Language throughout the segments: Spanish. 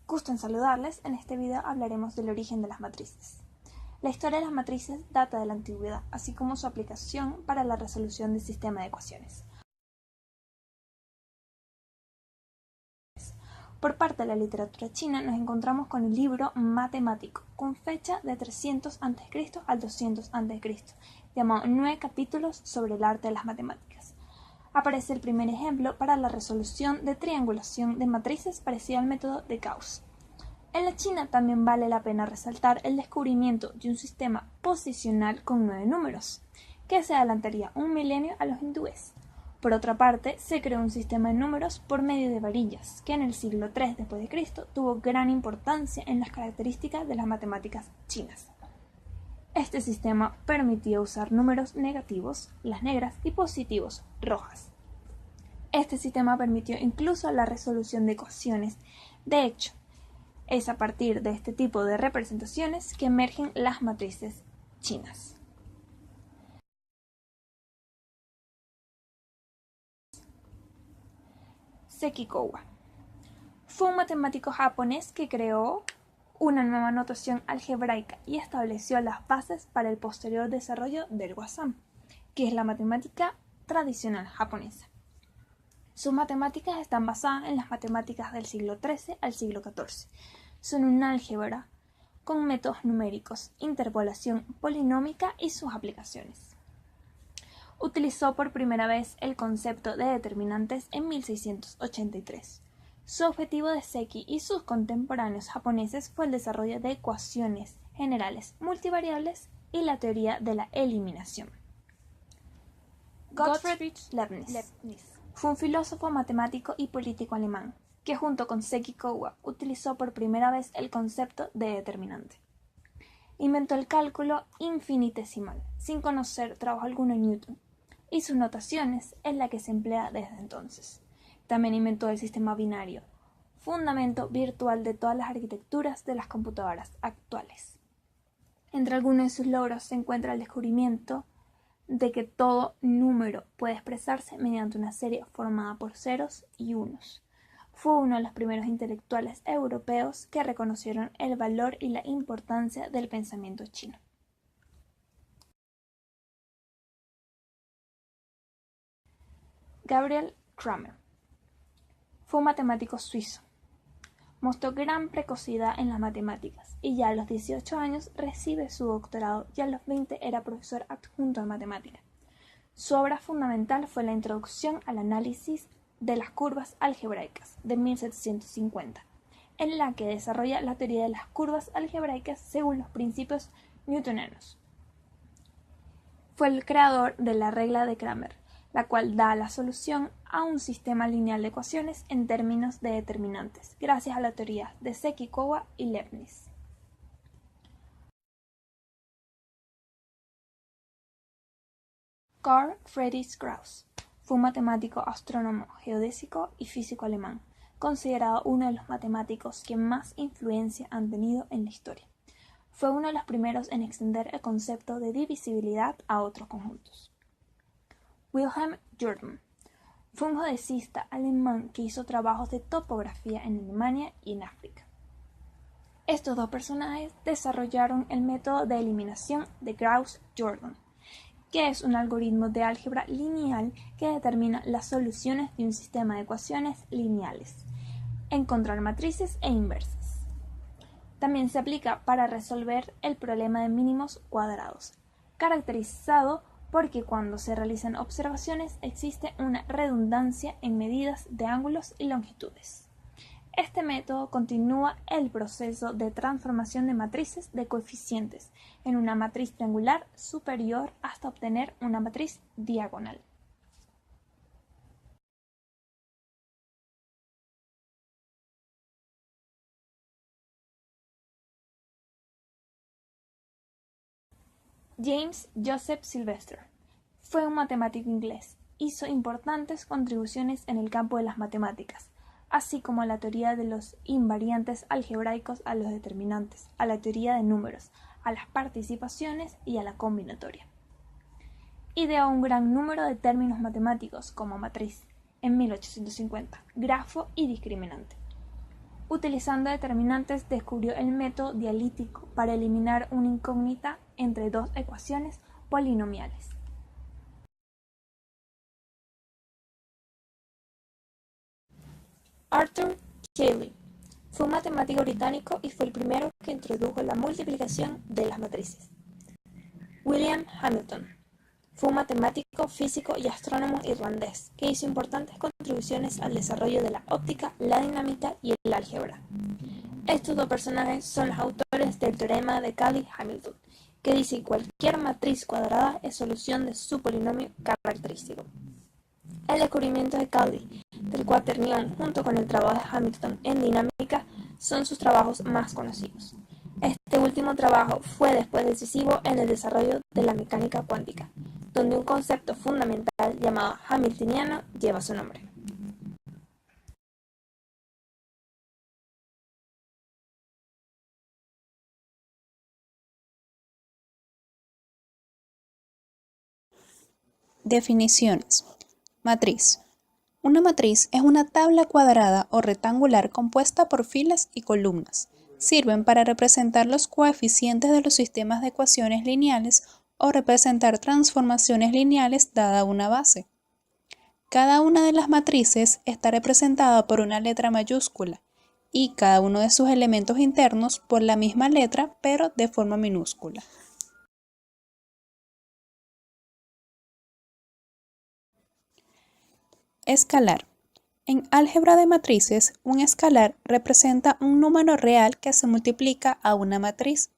Gusto en saludarles. En este video hablaremos del origen de las matrices. La historia de las matrices data de la antigüedad, así como su aplicación para la resolución del sistema de ecuaciones. Por parte de la literatura china nos encontramos con el libro matemático, con fecha de 300 a.C. al 200 a.C., llamado 9 capítulos sobre el arte de las matemáticas. Aparece el primer ejemplo para la resolución de triangulación de matrices parecida al método de Gauss. En la China también vale la pena resaltar el descubrimiento de un sistema posicional con 9 números, que se adelantaría un milenio a los hindúes. Por otra parte, se creó un sistema de números por medio de varillas, que en el siglo III d.C. tuvo gran importancia en las características de las matemáticas chinas. Este sistema permitía usar números negativos, las negras, y positivos, rojas. Este sistema permitió incluso la resolución de ecuaciones. De hecho, es a partir de este tipo de representaciones que emergen las matrices chinas. Sekikowa fue un matemático japonés que creó una nueva notación algebraica y estableció las bases para el posterior desarrollo del Wassan, que es la matemática tradicional japonesa. Sus matemáticas están basadas en las matemáticas del siglo XIII al siglo XIV. Son un álgebra con métodos numéricos, interpolación polinómica y sus aplicaciones. Utilizó por primera vez el concepto de determinantes en 1683. Su objetivo de Seki y sus contemporáneos japoneses fue el desarrollo de ecuaciones generales multivariables y la teoría de la eliminación. Gottfried Leibniz fue un filósofo, matemático y político alemán, que junto con Sekikowa utilizó por primera vez el concepto de determinante. Inventó el cálculo infinitesimal, sin conocer trabajo alguno en Newton, y sus notaciones es la que se emplea desde entonces. También inventó el sistema binario, fundamento virtual de todas las arquitecturas de las computadoras actuales. Entre algunos de sus logros se encuentra el descubrimiento de que todo número puede expresarse mediante una serie formada por ceros y unos. Fue uno de los primeros intelectuales europeos que reconocieron el valor y la importancia del pensamiento chino. Gabriel Cramer fue un matemático suizo. Mostró gran precocidad en las matemáticas y ya a los 18 años recibe su doctorado y a los 20 era profesor adjunto de matemática. Su obra fundamental fue la Introducción al análisis de las curvas algebraicas de 1750, en la que desarrolla la teoría de las curvas algebraicas según los principios newtonianos. Fue el creador de la regla de Cramer, la cual da la solución a un sistema lineal de ecuaciones en términos de determinantes, gracias a la teoría de Sekikowa y Leibniz. Carl Friedrich Gauss fue un matemático, astrónomo, geodésico y físico alemán, considerado uno de los matemáticos que más influencia han tenido en la historia. Fue uno de los primeros en extender el concepto de divisibilidad a otros conjuntos. Wilhelm Jordan fue un geodesista alemán que hizo trabajos de topografía en Alemania y en África. Estos dos personajes desarrollaron el método de eliminación de Gauss-Jordan, que es un algoritmo de álgebra lineal que determina las soluciones de un sistema de ecuaciones lineales, encontrar matrices e inversas. También se aplica para resolver el problema de mínimos cuadrados, caracterizado porque cuando se realizan observaciones existe una redundancia en medidas de ángulos y longitudes. Este método continúa el proceso de transformación de matrices de coeficientes en una matriz triangular superior hasta obtener una matriz diagonal. James Joseph Sylvester fue un matemático inglés. Hizo importantes contribuciones en el campo de las matemáticas, así como a la teoría de los invariantes algebraicos, a los determinantes, a la teoría de números, a las participaciones y a la combinatoria. Ideó un gran número de términos matemáticos como matriz, en 1850, grafo y discriminante. Utilizando determinantes descubrió el método dialítico para eliminar una incógnita entre dos ecuaciones polinomiales. Arthur Cayley fue un matemático británico y fue el primero que introdujo la multiplicación de las matrices. William Hamilton fue un matemático, físico y astrónomo irlandés que hizo importantes contribuciones al desarrollo de la óptica, la dinámica y el álgebra. Estos dos personajes son los autores del teorema de Cayley-Hamilton, que dice que cualquier matriz cuadrada es solución de su polinomio característico. El descubrimiento de Cayley del cuaternión junto con el trabajo de Hamilton en dinámica son sus trabajos más conocidos. Este último trabajo fue después decisivo en el desarrollo de la mecánica cuántica, donde un concepto fundamental llamado hamiltoniano lleva su nombre. Definiciones. Matriz. Una matriz es una tabla cuadrada o rectangular compuesta por filas y columnas. Sirven para representar los coeficientes de los sistemas de ecuaciones lineales o representar transformaciones lineales dada una base. Cada una de las matrices está representada por una letra mayúscula y cada uno de sus elementos internos por la misma letra pero de forma minúscula. Escalar. En álgebra de matrices, un escalar representa un número real que se multiplica a una matriz.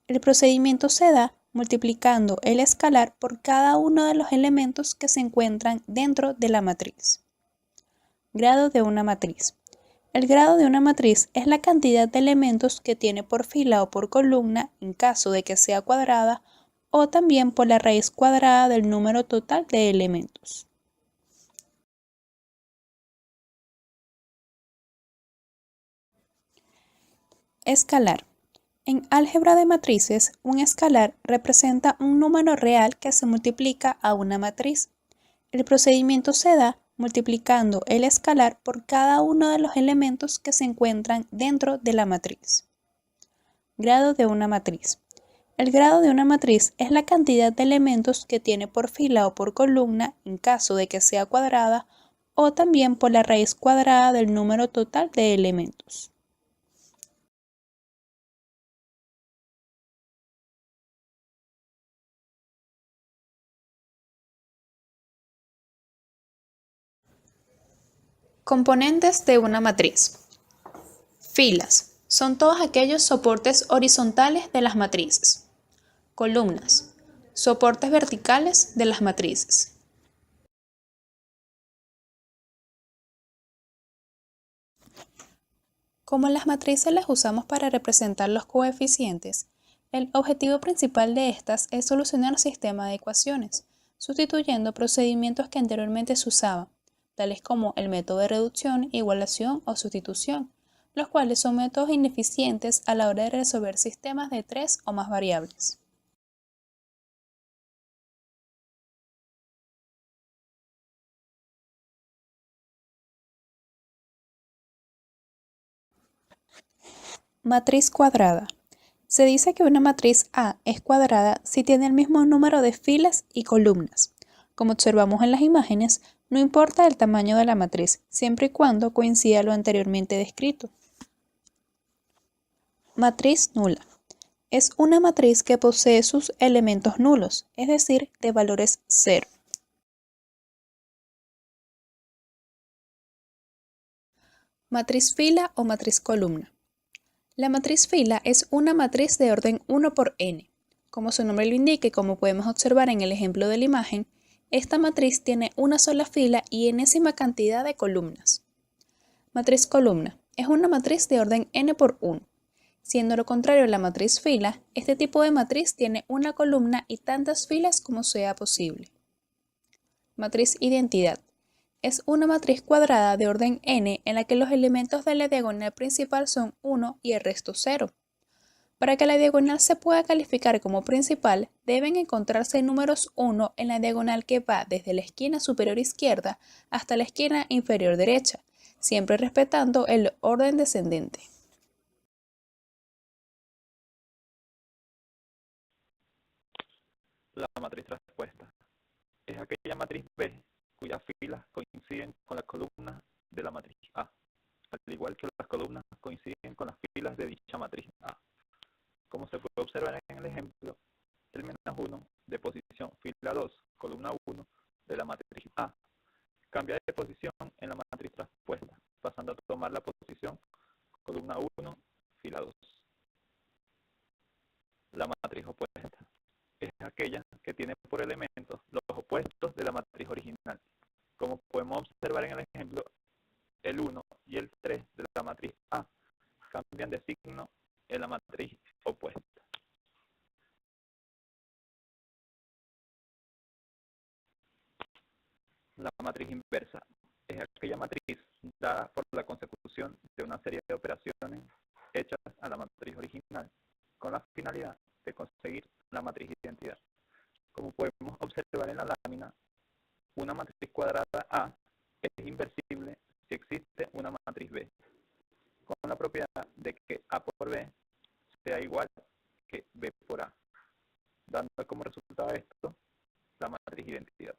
El procedimiento se da multiplicando el escalar por cada uno de los elementos que se encuentran dentro de la matriz. Grado de una matriz. El grado de una matriz es la cantidad de elementos que tiene por fila o por columna en caso de que sea cuadrada o también por la raíz cuadrada del número total de elementos. Escalar. En álgebra de matrices, un escalar representa un número real que se multiplica a una matriz. El procedimiento se da multiplicando el escalar por cada uno de los elementos que se encuentran dentro de la matriz. Grado de una matriz. El grado de una matriz es la cantidad de elementos que tiene por fila o por columna en caso de que sea cuadrada o también por la raíz cuadrada del número total de elementos. Componentes de una matriz. Filas. Son todos aquellos soportes horizontales de las matrices. Columnas. Soportes verticales de las matrices. Como las matrices las usamos para representar los coeficientes, el objetivo principal de estas es solucionar sistemas de ecuaciones, sustituyendo procedimientos que anteriormente se usaban, tales como el método de reducción, igualación o sustitución, los cuales son métodos ineficientes a la hora de resolver sistemas de 3 o más variables. Matriz cuadrada. Se dice que una matriz A es cuadrada si tiene el mismo número de filas y columnas. Como observamos en las imágenes, no importa el tamaño de la matriz, siempre y cuando coincida lo anteriormente descrito. Matriz nula. Es una matriz que posee sus elementos nulos, es decir, de valores 0. Matriz fila o matriz columna. La matriz fila es una matriz de orden 1 por n. Como su nombre lo indica y como podemos observar en el ejemplo de la imagen, esta matriz tiene una sola fila y enésima cantidad de columnas. Matriz columna es una matriz de orden n por 1. Siendo lo contrario a la matriz fila, este tipo de matriz tiene una columna y tantas filas como sea posible. Matriz identidad. Es una matriz cuadrada de orden n en la que los elementos de la diagonal principal son 1 y el resto 0. Para que la diagonal se pueda calificar como principal, deben encontrarse números 1 en la diagonal que va desde la esquina superior izquierda hasta la esquina inferior derecha, siempre respetando el orden descendente. La matriz traspuesta es aquella matriz B cuyas filas coinciden con las columnas de la matriz A, al igual que las columnas coinciden con las filas de dicha matriz A. Como se puede observar en el ejemplo, el -1 de posición fila 2, columna 1 de la matriz A, cambia de posición en la matriz traspuesta, pasando a tomar la posición columna 1, fila 2. La matriz opuesta es aquella que tiene por elementos los opuestos de la matriz original. Como podemos observar en el ejemplo, el 1 y el 3 de la matriz A cambian de signo en la matriz opuesta. La matriz inversa es aquella matriz dada por la consecución de una serie de operaciones hechas a la matriz original, con la finalidad de conseguir la matriz identidad. Como podemos observar en la lámina, una matriz cuadrada A es inversible si existe una matriz B, con la propiedad de que A por B sea igual que B por A, dando como resultado esto la matriz identidad.